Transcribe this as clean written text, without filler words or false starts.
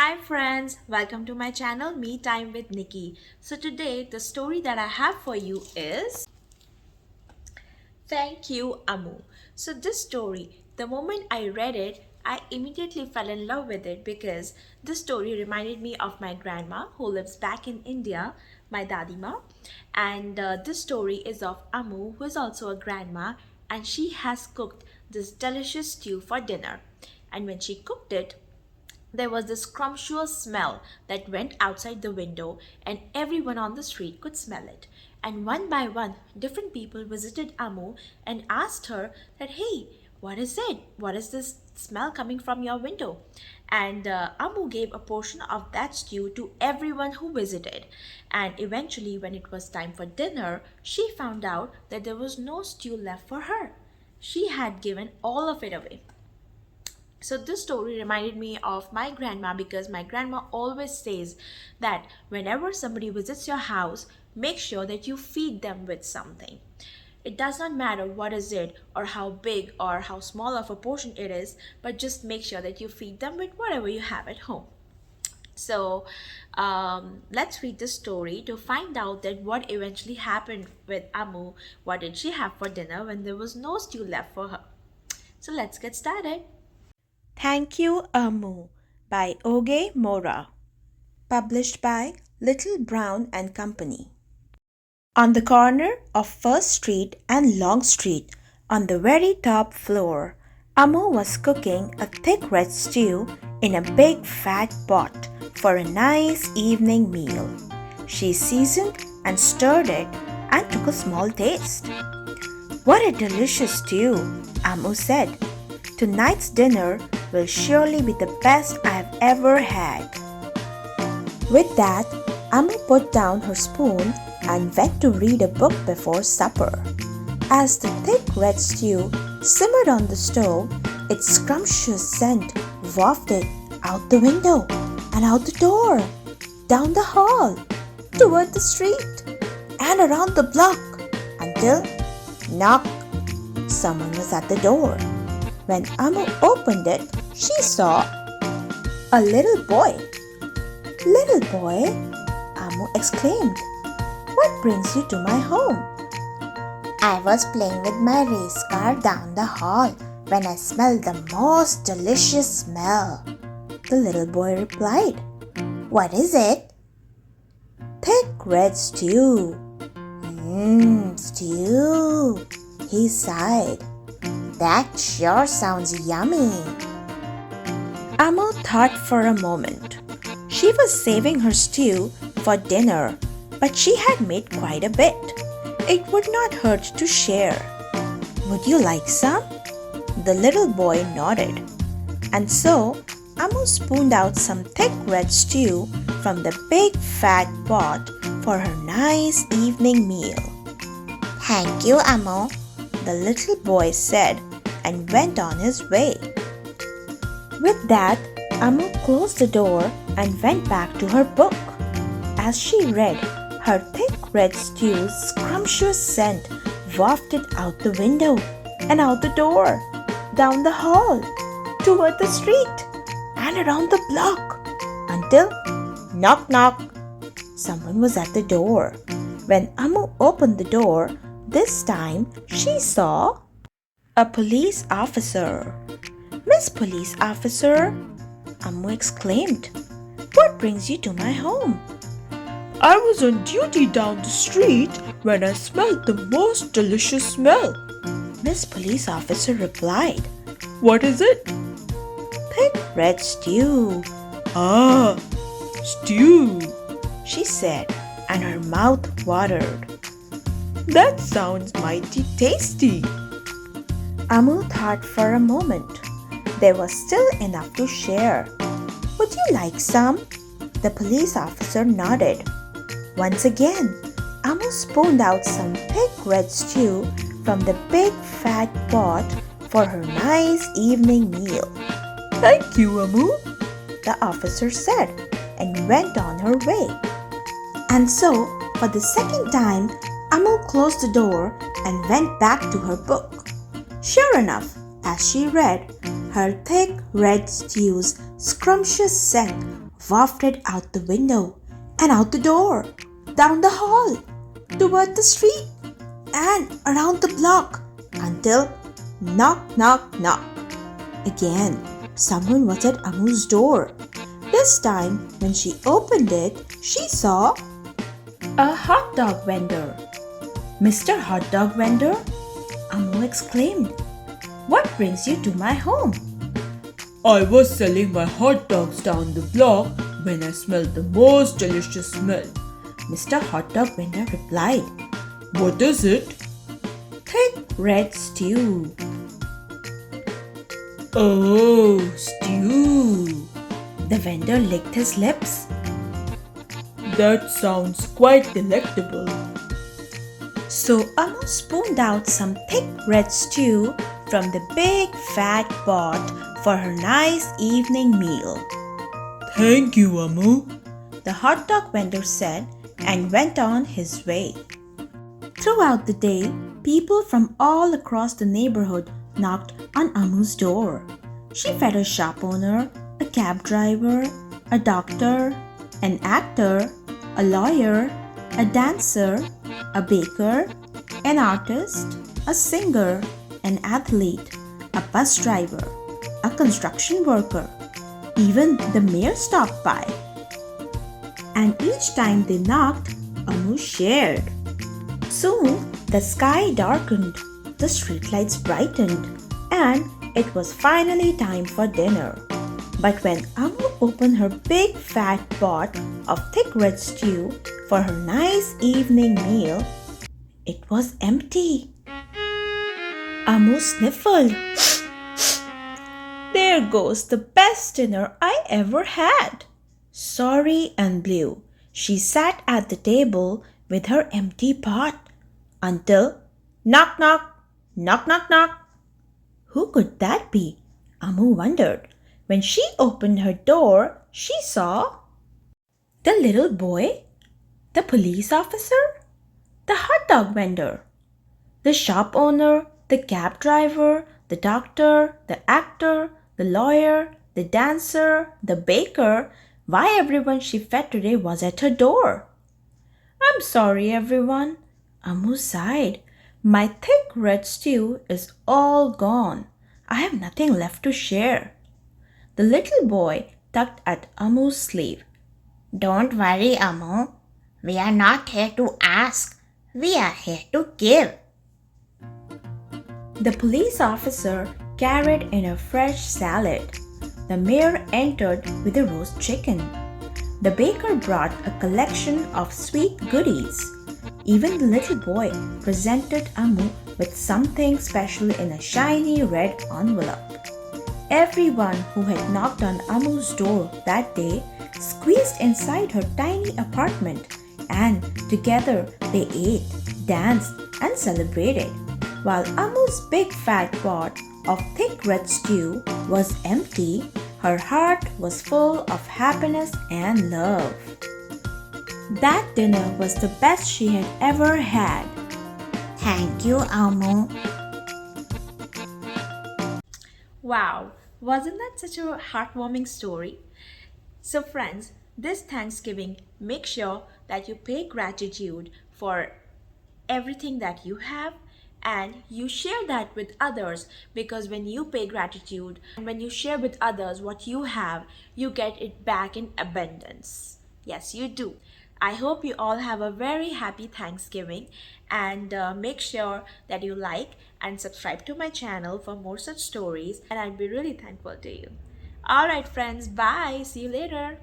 Hi friends, welcome to my channel Me Time with Nikki. So today the story that I have for you is Thank You Amu. So this story, the moment I read it, I immediately fell in love with it because this story reminded me of my grandma who lives back in India, my dadima. And this story is of Amu who is also a grandma and she has cooked this delicious stew for dinner. And when she cooked it, there was this scrumptious smell that went outside the window, and everyone on the street could smell it. And one by one, different people visited Amu and asked her that, "Hey, what is it? What is this smell coming from your window?" And Amu gave a portion of that stew to everyone who visited. And eventually, when it was time for dinner, she found out that there was no stew left for her. She had given all of it away. So this story reminded me of my grandma because my grandma always says that whenever somebody visits your house, make sure that you feed them with something. It does not matter what is it or how big or how small of a portion it is, but just make sure that you feed them with whatever you have at home. So let's read the story to find out that what eventually happened with Amu. What did she have for dinner when there was no stew left for her? So let's get started. Thank You Amu by Mora. Published by Little Brown and Company. On the corner of First Street and Long Street, on the very top floor, Amu was cooking a thick red stew in a big fat pot for a nice evening meal. She seasoned and stirred it and took a small taste. "What a delicious stew," Amu said. "Tonight's dinner will surely be the best I've ever had." With that, Amu put down her spoon and went to read a book before supper. As the thick red stew simmered on the stove, its scrumptious scent wafted out the window and out the door, down the hall, toward the street, and around the block until knock, someone was at the door. When Amu opened it, she saw a little boy. "Little boy," Amu exclaimed, "what brings you to my home?" "I was playing with my race car down the hall when I smelled the most delicious smell," the little boy replied. "What is it?" "Thick red stew." Stew," he sighed. "That sure sounds yummy." Amu thought for a moment. She was saving her stew for dinner, but she had made quite a bit. It would not hurt to share. "Would you like some?" The little boy nodded. And so Amu spooned out some thick red stew from the big fat pot for her nice evening meal. "Thank you, Amu," the little boy said and went on his way. With that, Amu closed the door and went back to her book. As she read, her thick red stew's scrumptious scent wafted out the window and out the door, down the hall, toward the street, and around the block, until knock knock, someone was at the door. When Amu opened the door, this time she saw a police officer. "Miss Police Officer," Amu exclaimed, "what brings you to my home?" "I was on duty down the street when I smelled the most delicious smell," Miss Police Officer replied. "What is it?" "Thick red stew," "Ah, stew," she said, and her mouth watered. "That sounds mighty tasty." Amu thought for a moment. There was still enough to share. "Would you like some?" The police officer nodded. Once again, Amu spooned out some thick red stew from the big fat pot for her nice evening meal. "Thank you, Amu," the officer said, and went on her way. And so, for the second time, Amu closed the door and went back to her book. Sure enough, as she read, her thick red stew's scrumptious scent wafted out the window and out the door, down the hall, toward the street, and around the block until knock, knock, knock. Again, someone was at Amu's door. This time, when she opened it, she saw a hot dog vendor. Mr. Hot Dog Vendor, Amu exclaimed, what brings you to my home? I was selling my hot dogs down the block when I smelled the most delicious smell. Mr. Hot Dog Vendor replied, What is it? thick red stew. Oh, stew. The vendor licked his lips. That sounds quite delectable. So Amu spooned out some thick red stew from the big fat pot for her nice evening meal. Thank you, Amu. The hot dog vendor said and went on his way. Throughout the day, people from all across the neighborhood knocked on Amu's door. She fed a shop owner, a cab driver, a doctor, an actor, a lawyer, a dancer, a baker, an artist, a singer, an athlete, a bus driver, a construction worker. Even the mayor stopped by. And each time they knocked, Amu shared. Soon the sky darkened, the streetlights brightened, and it was finally time for dinner. But when Amu opened her big fat pot of thick red stew for her nice evening meal, it was empty. Amu sniffled. There goes the best dinner I ever had. Sorry and blue, she sat at the table with her empty pot until knock, knock, knock, knock, knock. Who could that be? Amu wondered. When she opened her door, she saw the little boy, the police officer, the hot dog vendor, the shop owner, the cab driver, the doctor, the actor, the lawyer, the dancer, the baker. Why, everyone she fed today was at her door. I'm sorry, everyone. Amu sighed. My thick red stew is all gone. I have nothing left to share. The little boy tugged at Amu's sleeve. Don't worry, Amu. We are not here to ask. We are here to give. The police officer carried in a fresh salad. The mayor entered with a roast chicken. The baker brought a collection of sweet goodies. Even the little boy presented Amu with something special in a shiny red envelope. Everyone who had knocked on Amu's door that day squeezed inside her tiny apartment, and together they ate, danced, and celebrated. While Amu's big fat pot of thick red stew was empty, her heart was full of happiness and love. That dinner was the best she had ever had. Thank you, Amu. Wow, wasn't that such a heartwarming story? So, friends, this Thanksgiving, make sure that you pay gratitude for everything that you have and you share that with others, because when you pay gratitude and when you share with others what you have, you get it back in abundance. Yes, you do. I hope you all have a very happy Thanksgiving, and make sure that you like and subscribe to my channel for more such stories, and I'd be really thankful to you. All right, friends, bye. See you later.